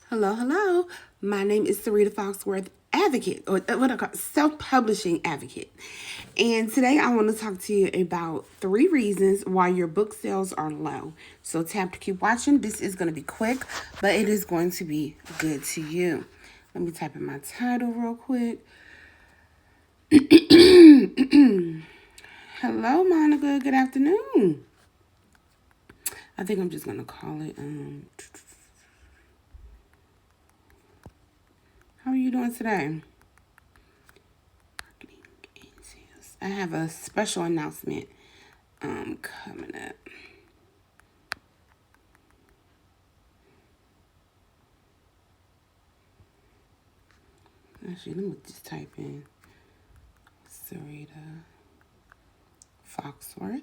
Hello, hello. My name is Sarita Foxworth, advocate, or what I call self-publishing advocate. And today I want to talk to you about 3 reasons why your book sales are low. So tap to keep watching. This is going to be quick, but it is going to be good to you. Let me type in my title real quick. Hello, Monica. Good afternoon. I think I'm just going to call it. How are you doing today? I have a special announcement coming up. Actually, let me just type in Sarita Foxworth.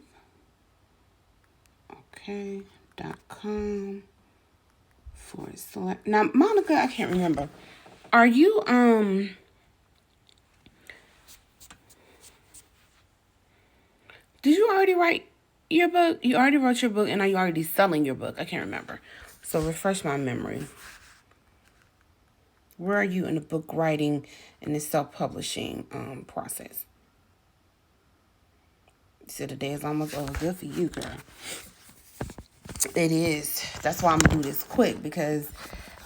Okay.com / now, Monica, I can't remember. Are you did you already write your book? You already wrote your book, and are you already selling your book? I can't remember. So refresh my memory. Where are you in the book writing and the self-publishing process? So the day is almost over. Good for you, girl. It is. That's why I'm gonna do this quick, because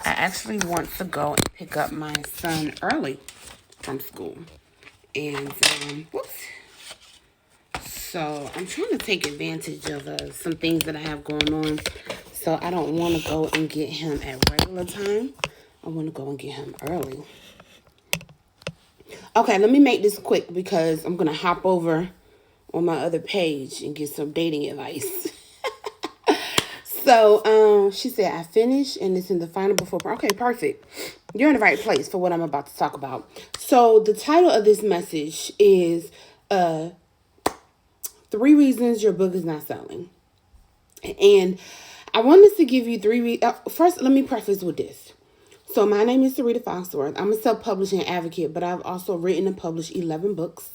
I actually want to go and pick up my son early from school. And whoops. So I'm trying to take advantage of some things that I have going on. So I don't want to go and get him at regular time. I want to go and get him early. Okay, let me make this quick because I'm going to hop over on my other page and get some dating advice. So she said, I finished and it's in the final before. Okay, perfect. You're in the right place for what I'm about to talk about. So the title of this message is 3 reasons your book is not selling. And I wanted to give you 3 first, let me preface with this. So my name is Sarita Foxworth. I'm a self-publishing advocate, but I've also written and published 11 books.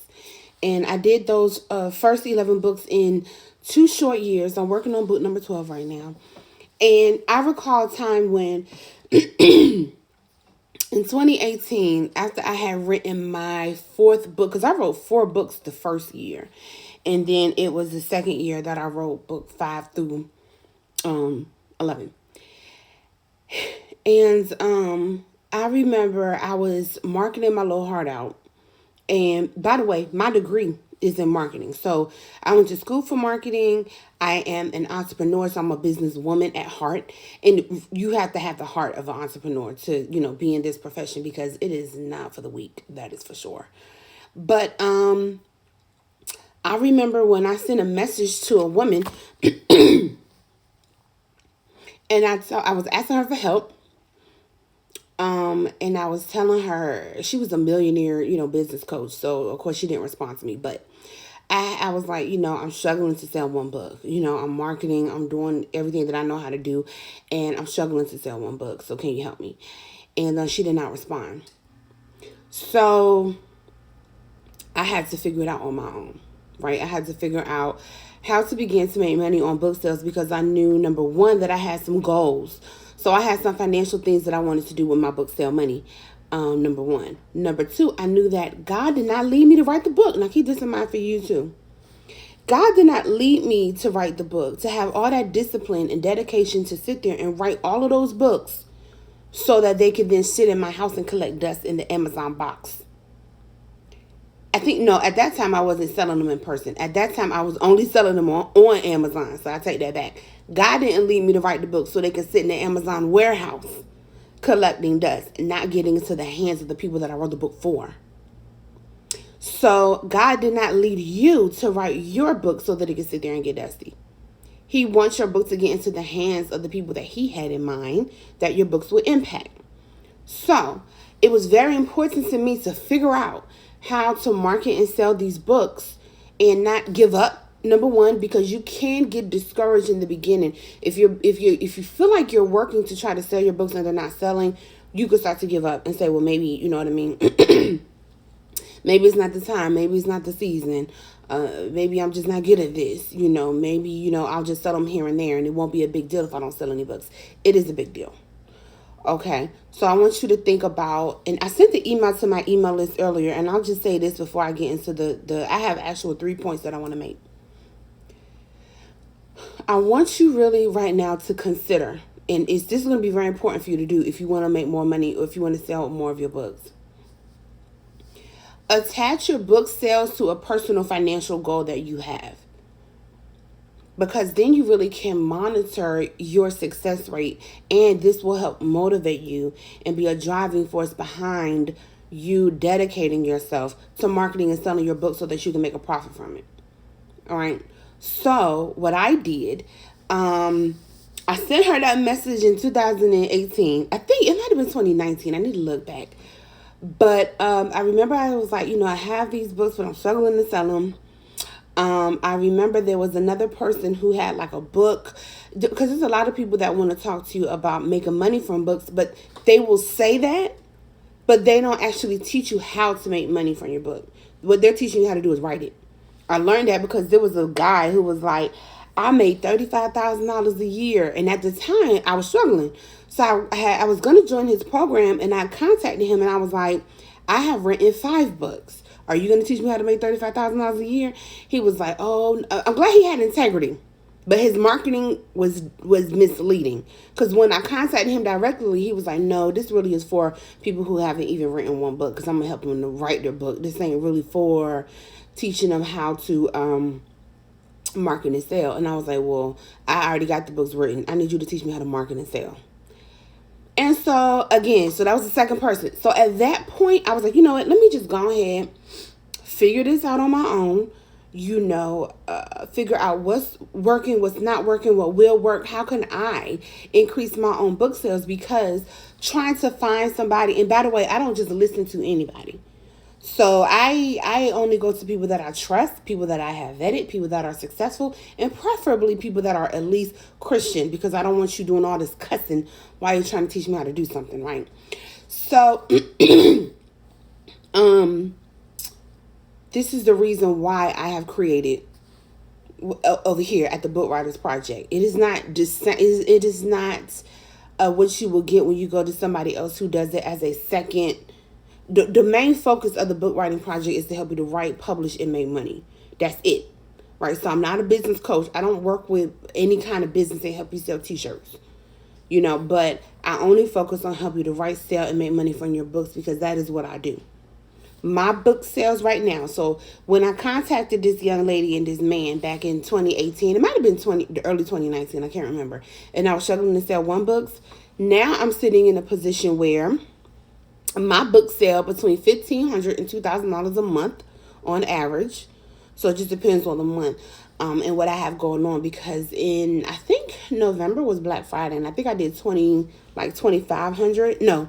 And I did those first 11 books in 2 short years. I'm working on book number 12 right now. And I recall a time when in 2018, after I had written my 4th book, because I wrote 4 books the first year. And then it was the second year that I wrote book 5 through 11. And I remember I was marketing my little heart out. And by the way, my degree is in marketing. So I went to school for marketing. I am an entrepreneur, so I'm a businesswoman at heart. And you have to have the heart of an entrepreneur to, be in this profession, because it is not for the weak. That is for sure. But I remember when I sent a message to a woman and I was asking her for help. And I was telling her, she was a millionaire, business coach. So of course she didn't respond to me, but I was like, I'm struggling to sell 1 book. I'm marketing, I'm doing everything that I know how to do, and I'm struggling to sell 1 book. So can you help me? And she did not respond. So I had to figure it out on my own, right? I had to figure out how to begin to make money on book sales, because I knew, number 1, that I had some goals. So I had some financial things that I wanted to do with my book sale money. Number 1. Number 2, I knew that God did not lead me to write the book. Now keep this in mind for you too. God did not lead me to write the book, to have all that discipline and dedication to sit there and write all of those books so that they could then sit in my house and collect dust in the Amazon box. I think, no, at that time I wasn't selling them in person. At that time I was only selling them on Amazon. So I take that back. God didn't lead me to write the book so they could sit in the Amazon warehouse collecting dust and not getting into the hands of the people that I wrote the book for. So God did not lead you to write your book so that it could sit there and get dusty. He wants your book to get into the hands of the people that he had in mind that your books would impact. So it was very important to me to figure out how to market and sell these books and not give up. Number 1, because you can get discouraged in the beginning. If you feel like you're working to try to sell your books and they're not selling, you could start to give up and say, well, maybe, you know what I mean? Maybe it's not the time. Maybe it's not the season. Maybe I'm just not good at this. Maybe, I'll just sell them here and there and it won't be a big deal if I don't sell any books. It is a big deal. Okay, so I want you to think about, and I sent the email to my email list earlier, and I'll just say this before I get into I have actual 3 points that I want to make. I want you really right now to consider, and this is going to be very important for you to do if you want to make more money or if you want to sell more of your books. Attach your book sales to a personal financial goal that you have, because then you really can monitor your success rate, and this will help motivate you and be a driving force behind you dedicating yourself to marketing and selling your book so that you can make a profit from it. All right. So what I did, I sent her that message in 2018. I think it might have been 2019. I need to look back. But I remember I was like, I have these books, but I'm struggling to sell them. I remember there was another person who had like a book, because there's a lot of people that want to talk to you about making money from books, but they will say that, but they don't actually teach you how to make money from your book. What they're teaching you how to do is write it. I learned that because there was a guy who was like, I made $35,000 a year. And at the time, I was struggling. So I was going to join his program, and I contacted him, and I was like, I have written 5 books. Are you going to teach me how to make $35,000 a year? He was like, oh, I'm glad he had integrity. But his marketing was misleading. Because when I contacted him directly, he was like, no, this really is for people who haven't even written one book, because I'm going to help them to write their book. This ain't really for teaching them how to market and sell. And I was like, well, I already got the books written. I need you to teach me how to market and sell. And so, again, so that was the second person. So at that point, I was like, you know what? Let me just go ahead, figure this out on my own. Figure out what's working, what's not working, what will work. How can I increase my own book sales? Because trying to find somebody, and by the way, I don't just listen to anybody. So I only go to people that I trust, people that I have vetted, people that are successful, and preferably people that are at least Christian, because I don't want you doing all this cussing while you're trying to teach me how to do something, right? So this is the reason why I have created over here at the Book Writers Project. It is not just what you will get when you go to somebody else who does it as a second. The main focus of the book writing project is to help you to write, publish, and make money. That's it, right? So I'm not a business coach. I don't work with any kind of business and help you sell t-shirts, but I only focus on help you to write, sell, and make money from your books, because that is what I do. My book sales right now. So when I contacted this young lady and this man back in 2018, it might have been early 2019, I can't remember, and I was struggling to sell one books. Now I'm sitting in a position where my book sell between $1,500 and $2,000 a month on average. So it just depends on the month and what I have going on. Because I think November was Black Friday, and I think I did 2,500. No,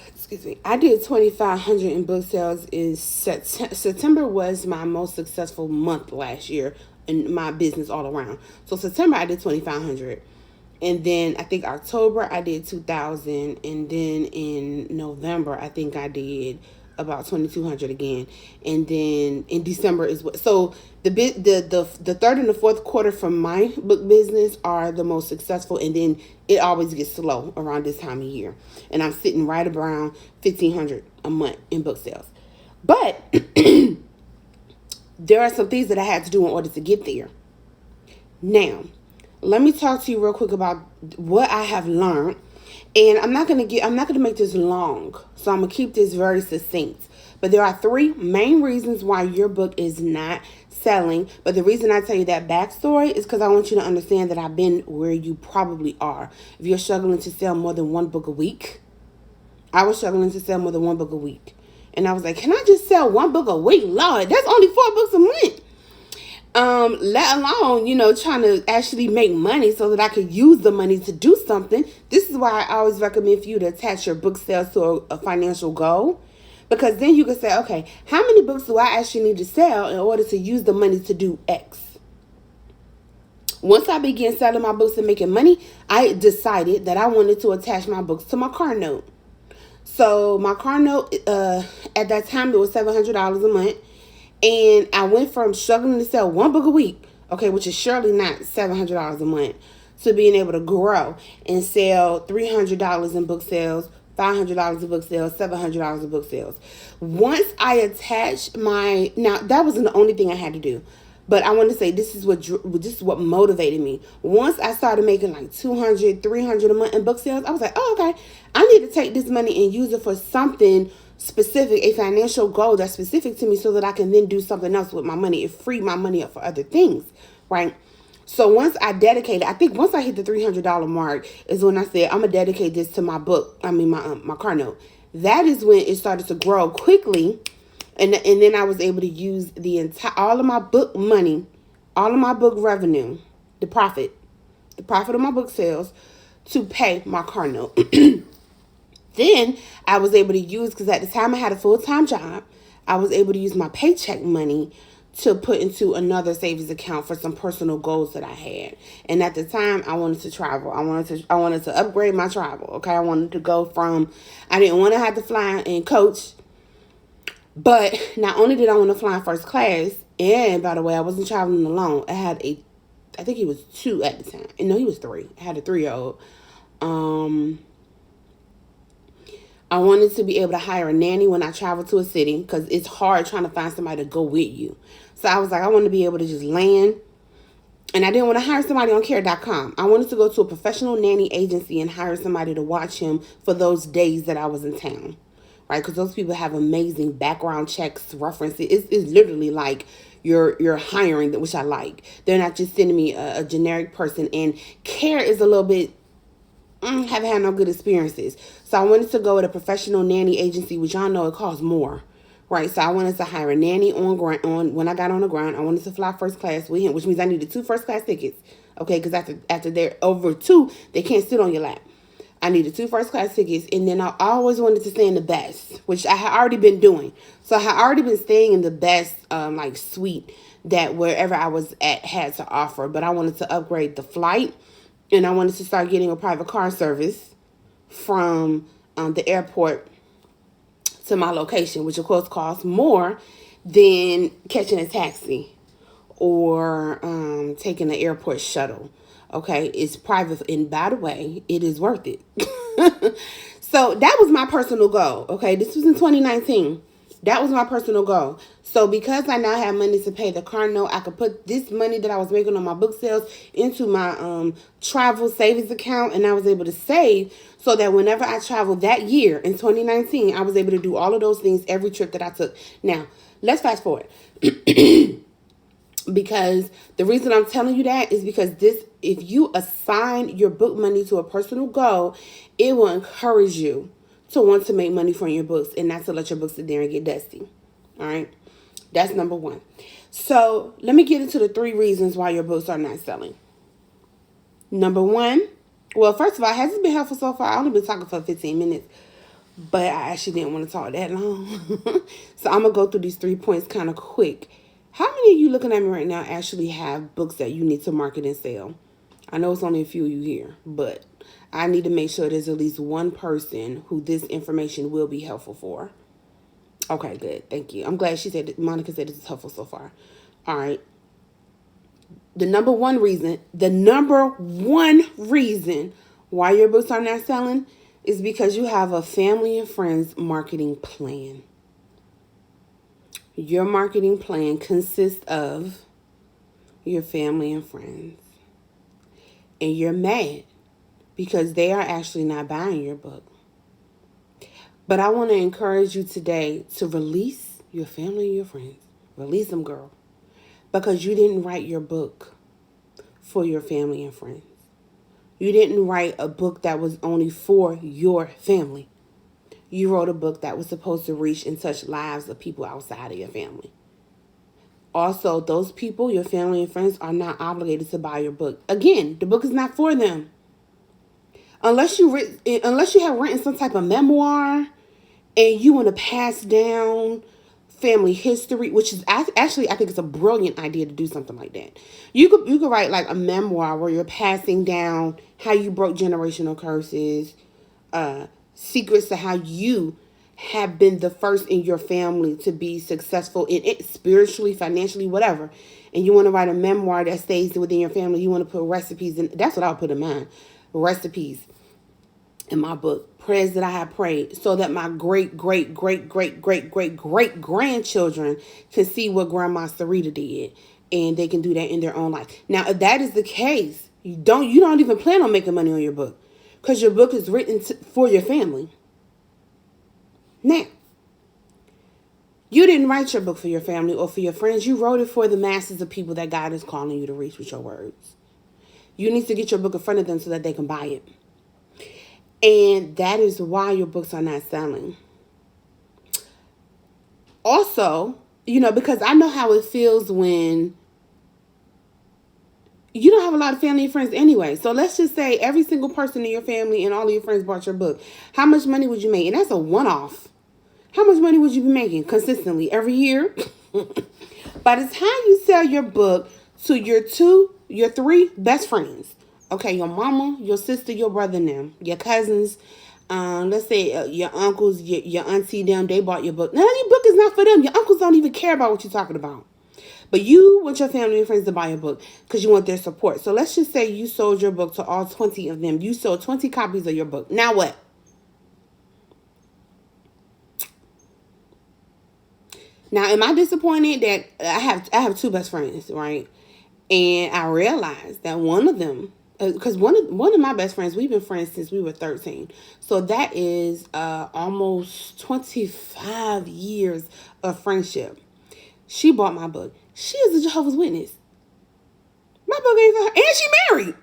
excuse me. I did 2,500 in book sales. September was my most successful month last year in my business all around. So September I did 2,500. And then I think October I did 2,000, and then in November I think I did about 2,200 again, and then in December is what. So the third and the fourth quarter from my book business are the most successful, and then it always gets slow around this time of year, and I'm sitting right around 1,500 a month in book sales. But there are some things that I had to do in order to get there. Now, let me talk to you real quick about what I have learned. And I'm not gonna make this long. So I'm gonna keep this very succinct. But there are 3 main reasons why your book is not selling. But the reason I tell you that backstory is because I want you to understand that I've been where you probably are. If you're struggling to sell more than 1 book a week, I was struggling to sell more than 1 book a week. And I was like, can I just sell 1 book a week? Lord, that's only 4 books a month. Let alone, trying to actually make money so that I could use the money to do something. This is why I always recommend for you to attach your book sales to a financial goal. Because then you can say, okay, how many books do I actually need to sell in order to use the money to do X? Once I began selling my books and making money, I decided that I wanted to attach my books to my car note. So my car note, at that time, it was $700 a month. And I went from struggling to sell 1 book a week, okay, which is surely not $700 a month, to being able to grow and sell $300 in book sales, $500 in book sales, $700 in book sales. Once I attached now that wasn't the only thing I had to do, but I want to say this is what motivated me. Once I started making like 200, 300 a month in book sales, I was like, oh, okay, I need to take this money and use it for something specific, a financial goal that's specific to me, so that I can then do something else with my money. It freed my money up for other things, right? So once I dedicated, I think once I hit the $300 mark is when I said, I'm gonna dedicate this to my book. I mean my car note. That is when it started to grow quickly, and then I was able to use all of my book money, all of my book revenue, the profit of my book sales, to pay my car note. Then I was able to use, because at the time I had a full-time job, I was able to use my paycheck money to put into another savings account for some personal goals that I had. And at the time, I wanted to travel. I wanted to upgrade my travel. Okay, I wanted to go from, I didn't want to have to fly and coach, but not only did I want to fly in first class, and by the way, I wasn't traveling alone. I think he was 2 at the time. No, he was 3. I had a 3-year-old. I wanted to be able to hire a nanny when I travel to a city, because it's hard trying to find somebody to go with you. So I was like, I want to be able to just land. And I didn't want to hire somebody on care.com. I wanted to go to a professional nanny agency and hire somebody to watch him for those days that I was in town. Right? Because those people have amazing background checks, references. It's literally like you're hiring, which I like. They're not just sending me a generic person. And care is a little bit, haven't had no good experiences. So I wanted to go with a professional nanny agency, which y'all know it costs more, right? So I wanted to hire a nanny on when I got on the ground. I wanted to fly first class with him, which means I needed 2 first class tickets, okay? Because after they're over 2, they can't sit on your lap. I needed 2 first class tickets, and then I always wanted to stay in the best, which I had already been doing. So I had already been staying in the best like suite that wherever I was at had to offer, but I wanted to upgrade the flight. And I wanted to start getting a private car service from the airport to my location, which of course costs more than catching a taxi or taking an airport shuttle. Okay, it's private, and by the way, it is worth it. So that was my personal goal. Okay, this was in 2019. That was my personal goal. So because I now have money to pay the car note, I could put this money that I was making on my book sales into my travel savings account, and I was able to save so that whenever I traveled that year in 2019, I was able to do all of those things every trip that I took. Now, let's fast forward. Because the reason I'm telling you that is because if you assign your book money to a personal goal, it will encourage you to want to make money from your books and not to let your books sit there and get dusty. All right. That's number 1. So let me get into the 3 reasons why your books are not selling. Number 1. Well, first of all, has it been helpful so far? I've only been talking for 15 minutes, but I actually didn't want to talk that long. So I'm going to go through these 3 points kind of quick. How many of you looking at me right now actually have books that you need to market and sell? I know it's only a few of you here, but I need to make sure there's at least one person who this information will be helpful for. Okay, good. Thank you. I'm glad Monica said it's helpful so far. All right. The number one reason why your books are not selling is because you have a family and friends marketing plan. Your marketing plan consists of your family and friends. And you're mad because they are actually not buying your book. But I want to encourage you today to release your family and your friends. Release them, girl. Because you didn't write your book for your family and friends. You didn't write a book that was only for your family. You wrote a book that was supposed to reach and touch lives of people outside of your family. Also, those people, your family and friends, are not obligated to buy your book. Again, the book is not for them. Unless you have written some type of memoir and you want to pass down family history, which is actually, I think it's a brilliant idea to do something like that. You could write like a memoir where you're passing down how you broke generational curses, secrets to how you have been the first in your family to be successful in it, spiritually, financially, whatever, and you want to write a memoir that stays within your family, you want to put recipes in, that's what I'll put in mine, recipes in my book, prayers that I have prayed, so that my great, great, great, great, great, great, great grandchildren can see what Grandma Sarita did, and they can do that in their own life. Now, if that is the case, you don't even plan on making money on your book, because your book is written for your family. Now, you didn't write your book for your family or for your friends. You wrote it for the masses of people that God is calling you to reach with your words. You need to get your book in front of them so that they can buy it. And that is why your books are not selling. Also, because I know how it feels when you don't have a lot of family and friends anyway. So let's just say every single person in your family and all of your friends bought your book. How much money would you make? And that's a one-off. How much money would you be making consistently every year? By the time you sell your book to your three best friends, okay, your mama, your sister, your brother, and them, your cousins, let's say your uncles, your auntie, them, they bought your book. Now, your book is not for them. Your uncles don't even care about what you're talking about. But you want your family and friends to buy your book because you want their support. So let's just say you sold your book to all 20 of them. You sold 20 copies of your book. Now what? Now, am I disappointed that I have two best friends, right? And I realized that one of them, because one of my best friends, we've been friends since we were 13. So that is almost 25 years of friendship. She bought my book. She is a Jehovah's Witness. My book ain't for her. And she married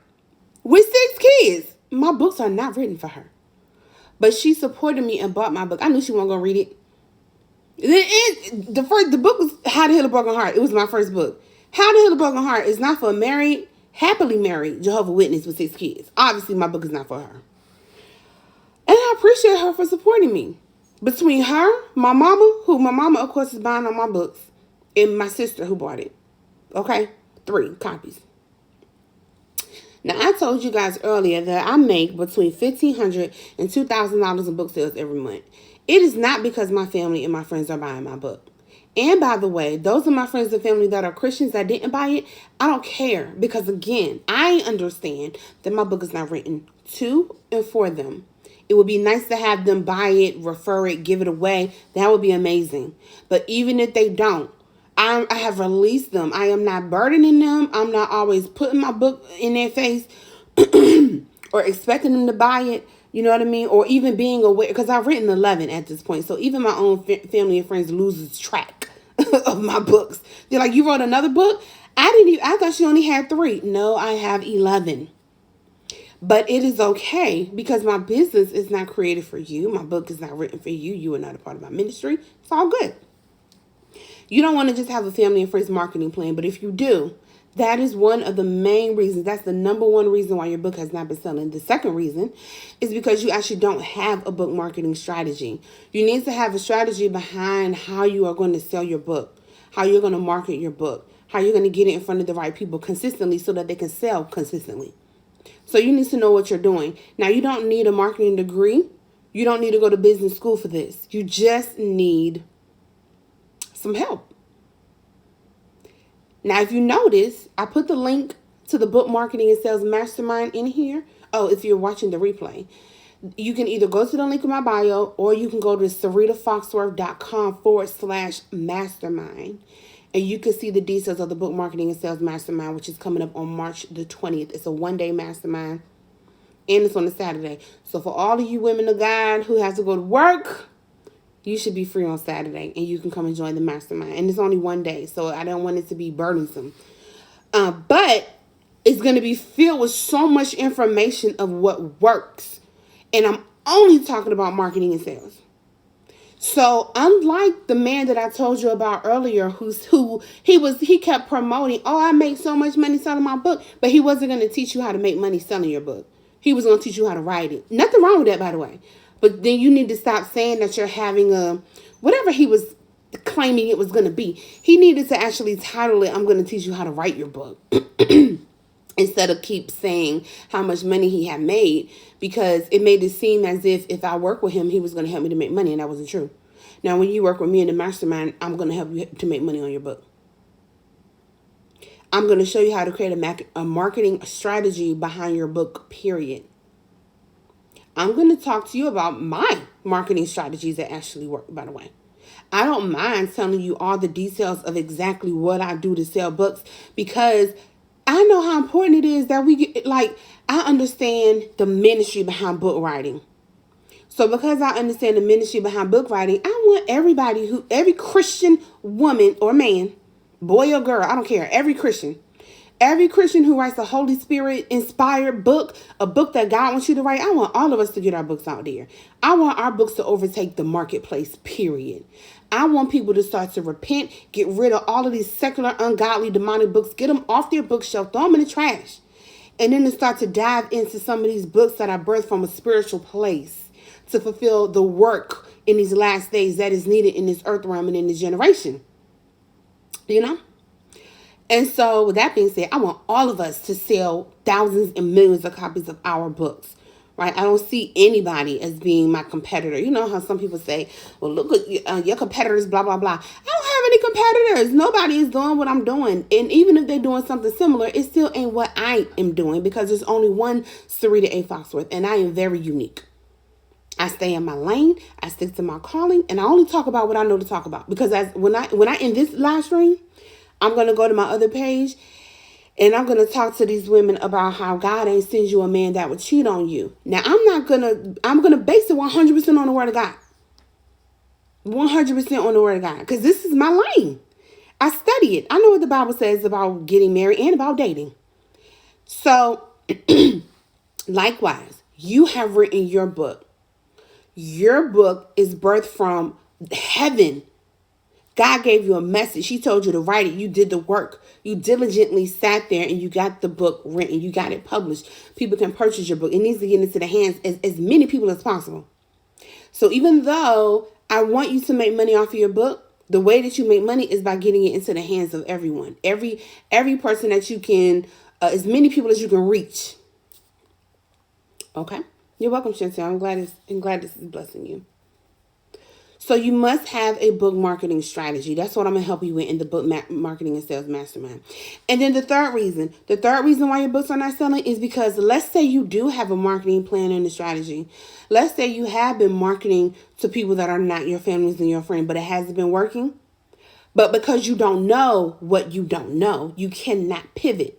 with 6 kids. My books are not written for her. But she supported me and bought my book. I knew she wasn't going to read it. The book was How to Heal a Broken Heart. It was my first book. How to Heal a Broken Heart is not for a happily married Jehovah's Witness with 6 kids. Obviously, my book is not for her. And I appreciate her for supporting me. Between her, my mama, of course, is buying on my books, and my sister who bought it. Okay? 3 copies. Now, I told you guys earlier that I make between $1,500 and $2,000 in book sales every month. It is not because my family and my friends are buying my book. And by the way, those are my friends and family that are Christians that didn't buy it. I don't care because, again, I understand that my book is not written to and for them. It would be nice to have them buy it, refer it, give it away. That would be amazing. But even if they don't, I have released them. I am not burdening them. I'm not always putting my book in their face or expecting them to buy it. You know what I mean? Or even being aware, because I've written 11 at this point. So even my own family and friends loses track of my books. They're like, you wrote another book? I thought you only had 3. No, I have 11. But it is okay because my business is not created for you. My book is not written for you. You are not a part of my ministry. It's all good. You don't want to just have a family and friends marketing plan. But if you do, that is one of the main reasons. That's the number one reason why your book has not been selling. The second reason is because you actually don't have a book marketing strategy. You need to have a strategy behind how you are going to sell your book, how you're going to market your book, how you're going to get it in front of the right people consistently so that they can sell consistently. So you need to know what you're doing. Now, you don't need a marketing degree. You don't need to go to business school for this. You just need some help. Now, if you notice, I put the link to the book marketing and sales mastermind in here. Oh, if you're watching the replay, you can either go to the link in my bio or you can go to saritafoxworth.com/mastermind. And you can see the details of the book marketing and sales mastermind, which is coming up on March the 20th. It's a 1-day mastermind and it's on a Saturday. So for all of you women of God who have to go to work, you should be free on Saturday and you can come and join the mastermind. And it's only 1 day, so I don't want it to be burdensome. But it's going to be filled with so much information of what works. And I'm only talking about marketing and sales. So unlike the man that I told you about earlier, he kept promoting, oh, I make so much money selling my book, but he wasn't going to teach you how to make money selling your book. He was going to teach you how to write it. Nothing wrong with that, by the way. But then you need to stop saying that you're having whatever he was claiming it was going to be. He needed to actually title it, I'm going to teach you how to write your book. And instead of keep saying how much money he had made, because it made it seem as if I work with him, he was going to help me to make money, and that wasn't true. Now, when you work with me in the mastermind, I'm going to help you to make money on your book. I'm going to show you how to create a marketing strategy behind your book, period. I'm going to talk to you about my marketing strategies that actually work, by the way. I don't mind telling you all the details of exactly what I do to sell books, because I know how important it is that we get, like, I understand the ministry behind book writing. So because I understand the ministry behind book writing, I want every Christian woman or man, boy or girl, I don't care, every Christian who writes a Holy Spirit inspired book, a book that God wants you to write, I want all of us to get our books out there. I want our books to overtake the marketplace, period. I want people to start to repent, get rid of all of these secular, ungodly, demonic books, get them off their bookshelf, throw them in the trash. And then to start to dive into some of these books that are birthed from a spiritual place to fulfill the work in these last days that is needed in this earth realm and in this generation. You know? And so, with that being said, I want all of us to sell thousands and millions of copies of our books, right? I don't see anybody as being my competitor. You know how some people say, well, look at your competitors, blah, blah, blah. I don't have any competitors. Nobody is doing what I'm doing. And even if they're doing something similar, it still ain't what I am doing, because there's only one Sarita A. Foxworth, and I am very unique. I stay in my lane, I stick to my calling, and I only talk about what I know to talk about. Because when I in this live stream, I'm going to go to my other page, and I'm going to talk to these women about how God ain't send you a man that would cheat on you. Now, I'm going to base it 100% on the word of God. 100% on the word of God. Because this is my lane. I study it. I know what the Bible says about getting married and about dating. So, likewise, you have written your book. Your book is birthed from heaven. God gave you a message. He told you to write it. You did the work. You diligently sat there and you got the book written. You got it published. People can purchase your book. It needs to get into the hands as many people as possible. So even though I want you to make money off of your book, the way that you make money is by getting it into the hands of everyone. Every person that you can, as many people as you can reach. Okay? You're welcome, Chantel. I'm glad this is blessing you. So you must have a book marketing strategy. That's what I'm going to help you with in the book marketing and sales mastermind. And then the third reason why your books are not selling is because, let's say you do have a marketing plan and a strategy. Let's say you have been marketing to people that are not your families and your friends, but it hasn't been working. But because you don't know what you don't know, you cannot pivot.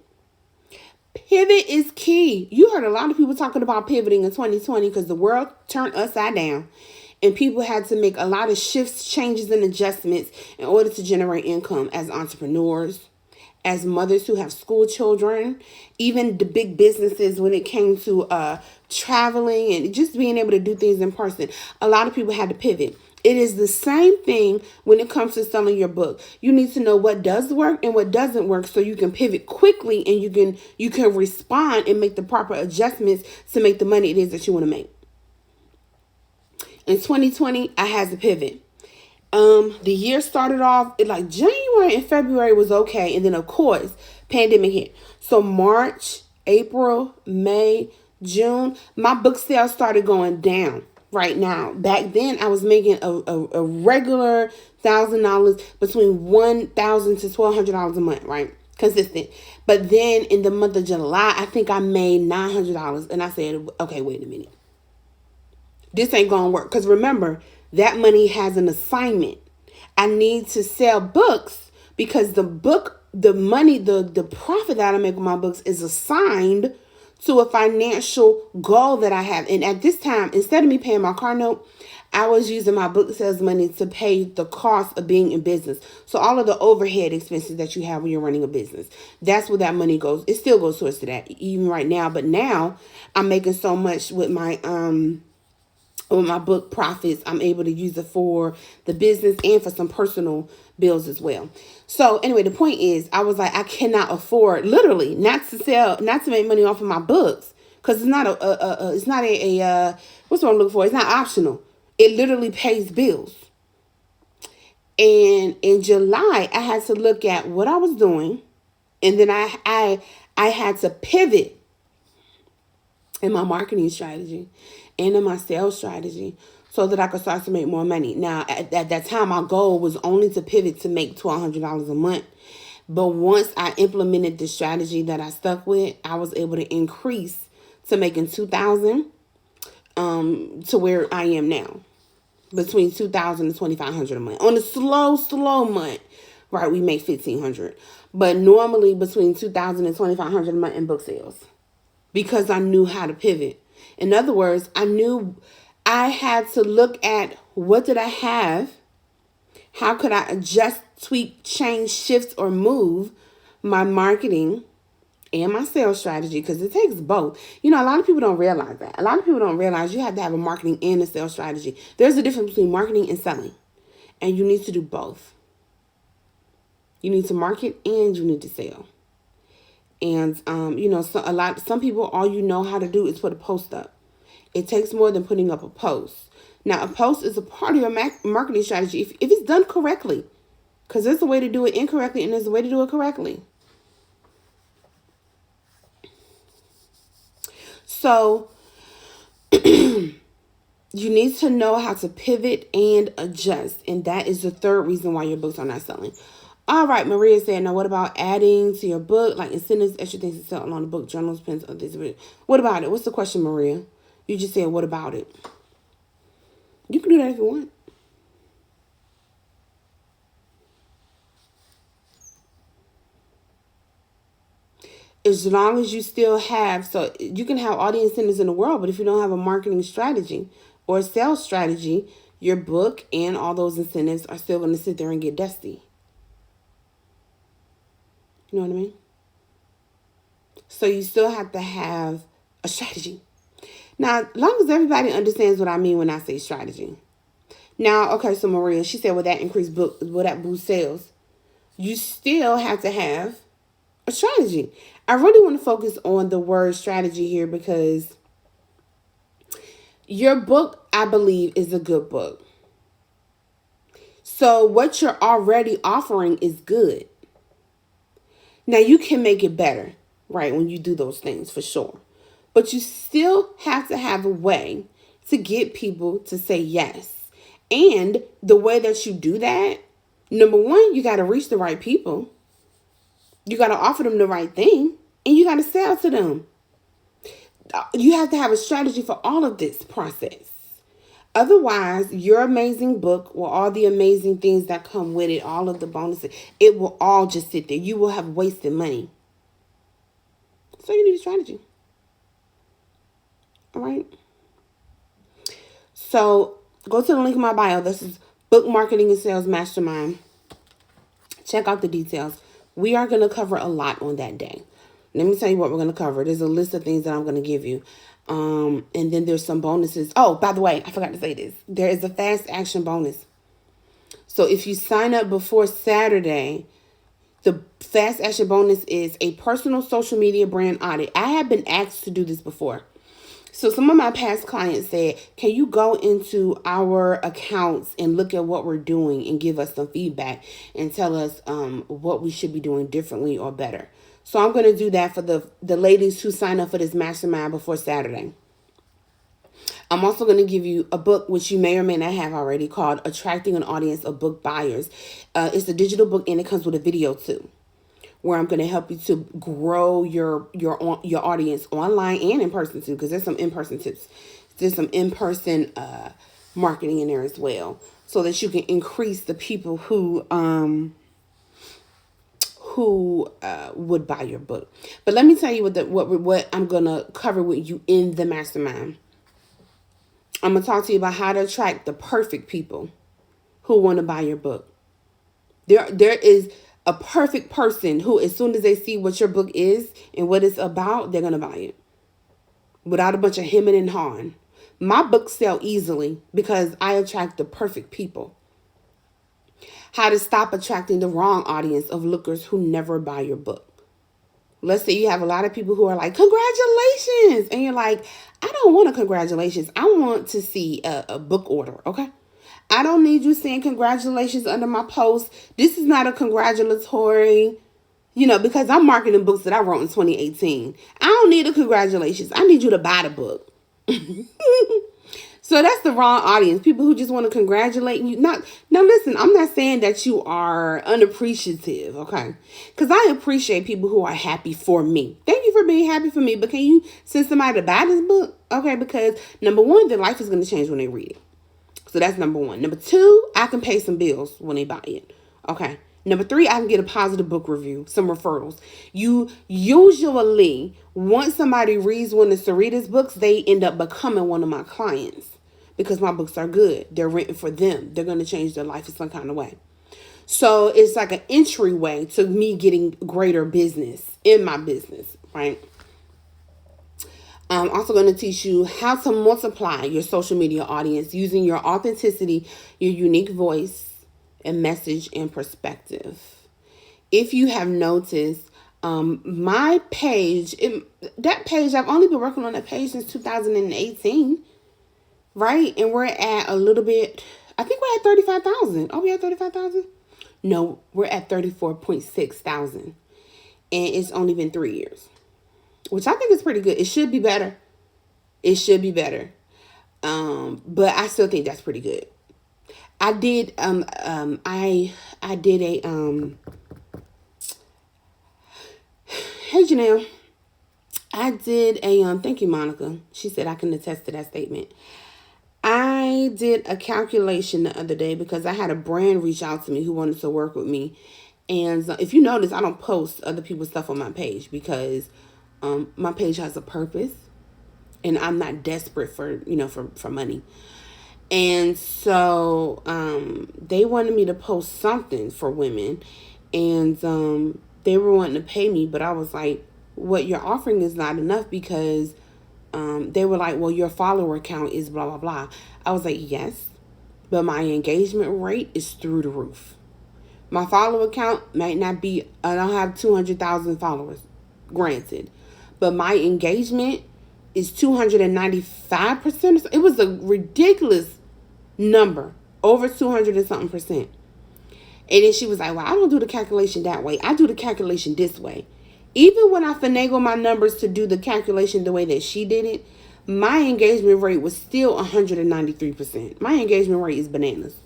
Pivot is key. You heard a lot of people talking about pivoting in 2020 because the world turned upside down. And people had to make a lot of shifts, changes, and adjustments in order to generate income as entrepreneurs, as mothers who have school children, even the big businesses when it came to traveling and just being able to do things in person. A lot of people had to pivot. It is the same thing when it comes to selling your book. You need to know what does work and what doesn't work so you can pivot quickly and you can respond and make the proper adjustments to make the money it is that you want to make. In 2020, I had to pivot. The year started off like January and February was okay. And then, of course, pandemic hit. So March, April, May, June, my book sales started going down right now. Back then, I was making a regular $1,000 between $1,000 to $1,200 a month, right? Consistent. But then in the month of July, I think I made $900. And I said, okay, wait a minute. This ain't gonna work. Because remember, that money has an assignment. I need to sell books because the money, the profit that I make with my books is assigned to a financial goal that I have. And at this time, instead of me paying my car note, I was using my book sales money to pay the cost of being in business. So all of the overhead expenses that you have when you're running a business, that's where that money goes. It still goes towards that even right now. But now I'm making so much with my book profits, I'm able to use it for the business and for some personal bills as well. So anyway, the point is, I was like, I cannot afford literally not to make money off of my books, because it's not what's what I'm looking for. It's not optional. It literally pays bills. And in July, I had to look at what I was doing, and then I I had to pivot in my marketing strategy and in my sales strategy so that I could start to make more money. Now, at that time, my goal was only to pivot to make $1,200 a month. But once I implemented the strategy that I stuck with, I was able to increase to making $2,000 to where I am now. Between $2,000 and $2,500 a month. On a slow month, right, we make $1,500. But normally between $2,000 and $2,500 a month in book sales. Because I knew how to pivot. In other words, I knew I had to look at what did I have, how could I adjust, tweak, change, shift, or move my marketing and my sales strategy, because it takes both. You know, a lot of people don't realize that. A lot of people don't realize you have to have a marketing and a sales strategy. There's a difference between marketing and selling, and you need to do both. You need to market and you need to sell. And, you know, some people, all you know how to do is put a post up. It takes more than putting up a post. Now, a post is a part of your marketing strategy if it's done correctly. Because there's a way to do it incorrectly and there's a way to do it correctly. So, you need to know how to pivot and adjust. And that is the third reason why your books are not selling. All right, Maria said, now what about adding to your book, like incentives, extra things to sell along the book, journals, pens, other things? What about it? What's the question, Maria? You just said, what about it? You can do that if you want. As long as you still have, so you can have all the incentives in the world, but if you don't have a marketing strategy or a sales strategy, your book and all those incentives are still going to sit there and get dusty. You know what I mean? So you still have to have a strategy. Now, as long as everybody understands what I mean when I say strategy. Now, okay, so Maria, she said, will that boost sales? You still have to have a strategy. I really want to focus on the word strategy here because your book, I believe, is a good book. So what you're already offering is good. Now, you can make it better, right, when you do those things for sure. But you still have to have a way to get people to say yes. And the way that you do that, number one, you got to reach the right people. You got to offer them the right thing. And you got to sell to them. You have to have a strategy for all of this process. Otherwise, your amazing book, with all the amazing things that come with it, all of the bonuses, it will all just sit there. You will have wasted money. So you need a strategy. All right. So go to the link in my bio. This is Book Marketing and Sales Mastermind. Check out the details. We are going to cover a lot on that day. Let me tell you what we're going to cover. There's a list of things that I'm going to give you. And then there's some bonuses. Oh, by the way, I forgot to say this. There is a fast action bonus. So if you sign up before Saturday, the fast action bonus is a personal social media brand audit. I have been asked to do this before. So some of my past clients said, can you go into our accounts and look at what we're doing and give us some feedback and tell us what we should be doing differently or better? So I'm going to do that for the ladies who sign up for this mastermind before Saturday. I'm also going to give you a book, which you may or may not have already, called Attracting an Audience of Book Buyers. It's a digital book and it comes with a video too, where I'm going to help you to grow your audience online and in person too, because there's some in-person tips. There's some in-person marketing in there as well, so that you can increase the people who would buy your book. But let me tell you what I'm going to cover with you in the mastermind. I'm going to talk to you about how to attract the perfect people who want to buy your book. There is a perfect person who, as soon as they see what your book is and what it's about, they're going to buy it without a bunch of hemming and hawing. My books sell easily because I attract the perfect people. How to stop attracting the wrong audience of lookers who never buy your book. Let's say you have a lot of people who are like, congratulations. And you're like, I don't want a congratulations. I want to see a book order. Okay. I don't need you saying congratulations under my post. This is not a congratulatory Because I'm marketing books that I wrote in 2018. I don't need a congratulations. I need you to buy the book. So that's the wrong audience. People who just want to congratulate you. Now listen, I'm not saying that you are unappreciative, okay? Because I appreciate people who are happy for me. Thank you for being happy for me. But can you send somebody to buy this book? Okay, because number one, their life is going to change when they read it. So that's number one. Number two, I can pay some bills when they buy it. Okay. Number three, I can get a positive book review, some referrals. You usually, once somebody reads one of Sarita's books, they end up becoming one of my clients because my books are good. They're written for them. They're going to change their life in some kind of way. So it's like an entryway to me getting greater business in my business, right? I'm also going to teach you how to multiply your social media audience using your authenticity, your unique voice, and message and perspective. If you have noticed, my page, I've only been working on that page since 2018, right? And we're at a little bit, I think we're at 35,000. Are we at 35,000? No, we're at 34.6 thousand. And it's only been 3 years, which I think is pretty good. It should be better. But I still think that's pretty good. I did I did a hey Janelle. I did a thank you, Monica. She said I can attest to that statement. I did a calculation the other day because I had a brand reach out to me who wanted to work with me. And if you notice, I don't post other people's stuff on my page because my page has a purpose and I'm not desperate for money. And so they wanted me to post something for women, and they were wanting to pay me, but I was like, what you're offering is not enough because they were like, well, your follower count is blah, blah, blah. I was like, yes, but my engagement rate is through the roof. My follower count might not be, I don't have 200,000 followers, granted, but my engagement is 295%. It was a ridiculous number, over 200 and something percent. And then she was like, well, I don't do the calculation that way. I do the calculation this way. Even when I finagle my numbers to do the calculation the way that she did it, my engagement rate was still 193%. My engagement rate is bananas.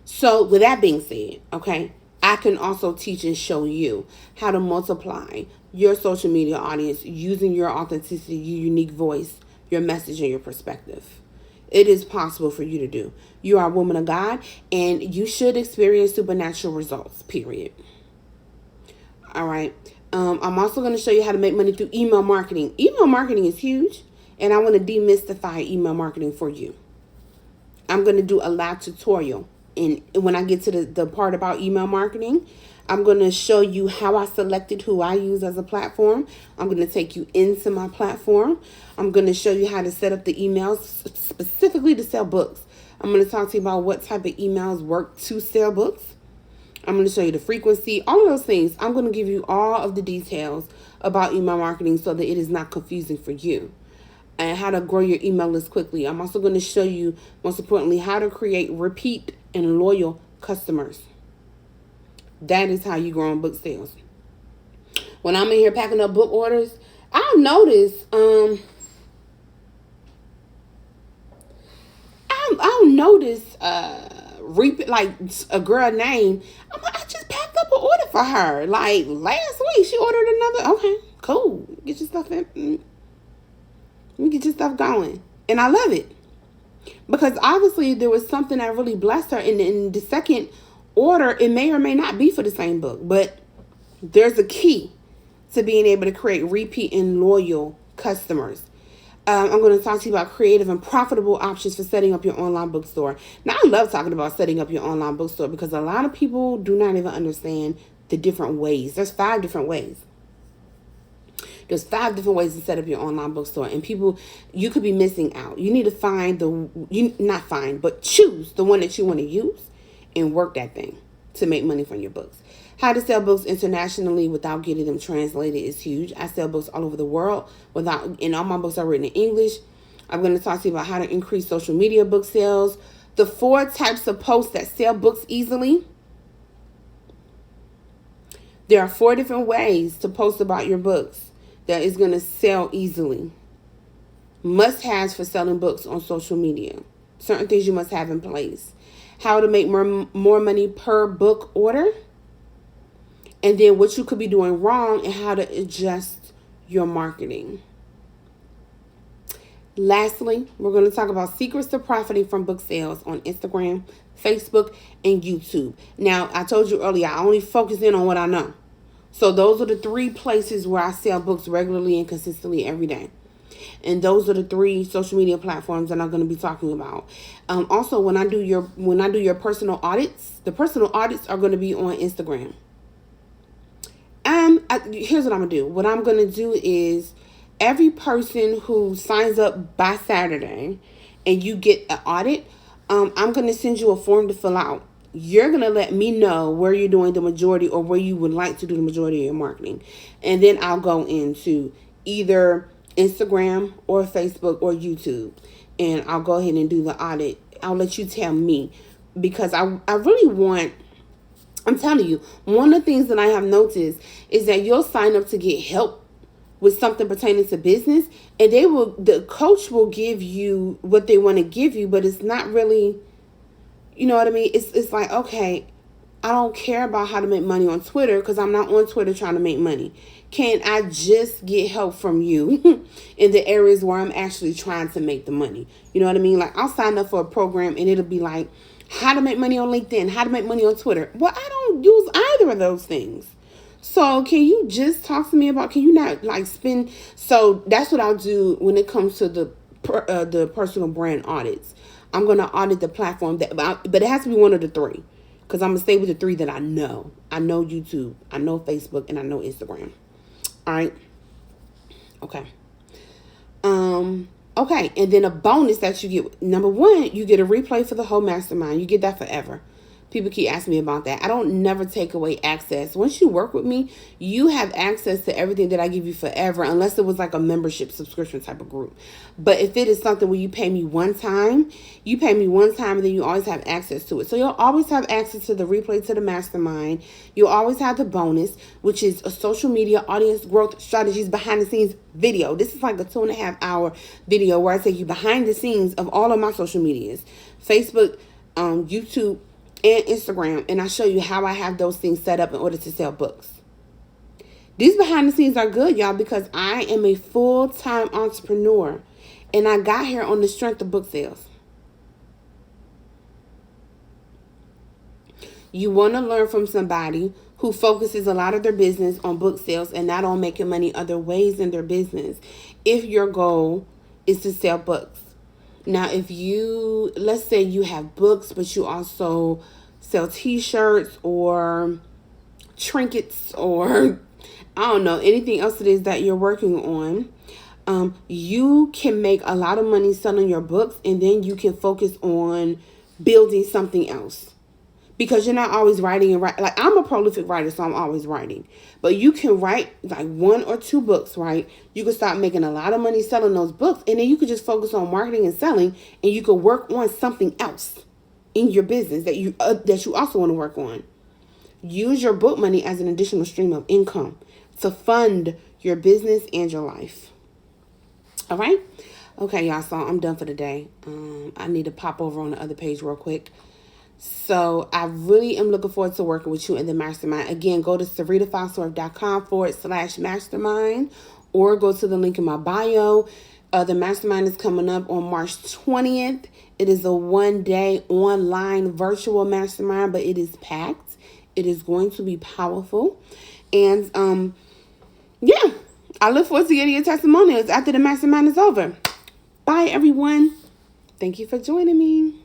So with that being said, okay, I can also teach and show you how to multiply your social media audience using your authenticity, your unique voice, your message, and your perspective. It is possible for you to do. You are a woman of God, and you should experience supernatural results, period. All right. I'm also going to show you how to make money through email marketing. Email marketing is huge, and I want to demystify email marketing for you. I'm going to do a live tutorial. And when I get to the part about email marketing, I'm going to show you how I selected who I use as a platform. I'm going to take you into my platform. I'm going to show you how to set up the emails specifically to sell books. I'm going to talk to you about what type of emails work to sell books. I'm going to show you the frequency, all of those things. I'm going to give you all of the details about email marketing so that it is not confusing for you, and how to grow your email list quickly. I'm also going to show you, most importantly, how to create repeat and loyal customers. That is how you grow on book sales. When I'm in here packing up book orders, I'll notice, like a girl name. I'm like, I just packed up an order for her. Like last week, she ordered another. Okay, cool. Get your stuff in. You get your stuff going, and I love it because obviously there was something that really blessed her. And in the second order, it may or may not be for the same book, but there's a key to being able to create repeat and loyal customers. I'm going to talk to you about creative and profitable options for setting up your online bookstore. Now, I love talking about setting up your online bookstore because a lot of people do not even understand the different ways. There's 5 different ways. There's 5 different ways to set up your online bookstore, and people, you could be missing out. You need to choose the one that you want to use and work that thing to make money from your books. How to sell books internationally without getting them translated is huge. I sell books all over the world and all my books are written in English. I'm going to talk to you about how to increase social media book sales, the 4 types of posts that sell books easily, There are 4 different ways to post about your books that is going to sell easily. Must-haves for selling books on social media. Certain things you must have in place. How to make more money per book order. And then what you could be doing wrong and how to adjust your marketing. Lastly, we're going to talk about secrets to profiting from book sales on Instagram, Facebook, and YouTube. Now, I told you earlier, I only focus in on what I know. So those are the 3 places where I sell books regularly and consistently every day. And those are the 3 social media platforms that I'm going to be talking about. Also, when I do your personal audits, the personal audits are going to be on Instagram. Here's what I'm going to do. What I'm going to do is every person who signs up by Saturday and you get an audit, I'm going to send you a form to fill out. You're going to let me know where you're doing the majority or where you would like to do the majority of your marketing. And then I'll go into either Instagram or Facebook or YouTube. And I'll go ahead and do the audit. I'll let you tell me because I really want... I'm telling you, one of the things that I have noticed is that you'll sign up to get help with something pertaining to business, and the coach will give you what they want to give you, but it's not really, you know what I mean? It's like, okay, I don't care about how to make money on Twitter because I'm not on Twitter trying to make money. Can I just get help from you in the areas where I'm actually trying to make the money? You know what I mean? Like, I'll sign up for a program and it'll be like, how to make money on LinkedIn, how to make money on Twitter. Well, I don't use either of those things. So can you just talk to me about, can you not like spend? So that's what I'll do when it comes to the personal brand audits. I'm going to audit the platform but it has to be one of the 3 because I'm going to stay with the 3 that I know. I know YouTube, I know Facebook, and I know Instagram. All right. Okay. Okay, and then a bonus that you get, number 1, you get a replay for the whole mastermind. You get that forever. People keep asking me about that. I don't never take away access. Once you work with me, you have access to everything that I give you forever, unless it was like a membership subscription type of group. But if it is something where you pay me one time, and then you always have access to it. So you'll always have access to the replay to the mastermind. You'll always have the bonus, which is a social media audience growth strategies behind the scenes video. This is like a 2.5 hour video where I take you behind the scenes of all of my social medias, Facebook, YouTube, and Instagram, and I show you how I have those things set up in order to sell books. These behind the scenes are good, y'all, because I am a full-time entrepreneur, and I got here on the strength of book sales. You want to learn from somebody who focuses a lot of their business on book sales and not on making money other ways in their business if your goal is to sell books. Now, let's say you have books, but you also sell t-shirts or trinkets or, I don't know, anything else it is that you're working on, you can make a lot of money selling your books, and then you can focus on building something else. Because you're not always writing and writing. Like, I'm a prolific writer, so I'm always writing. But you can write like 1 or 2 books, right? You can start making a lot of money selling those books. And then you could just focus on marketing and selling. And you could work on something else in your business that you also want to work on. Use your book money as an additional stream of income to fund your business and your life. All right? Okay, y'all. So I'm done for the day. I need to pop over on the other page real quick. So I really am looking forward to working with you in the mastermind. Again, go to saritafoxworth.com/mastermind or go to the link in my bio. The mastermind is coming up on March 20th. It is a 1-day online virtual mastermind, but it is packed. It is going to be powerful. And yeah, I look forward to getting your testimonials after the mastermind is over. Bye, everyone. Thank you for joining me.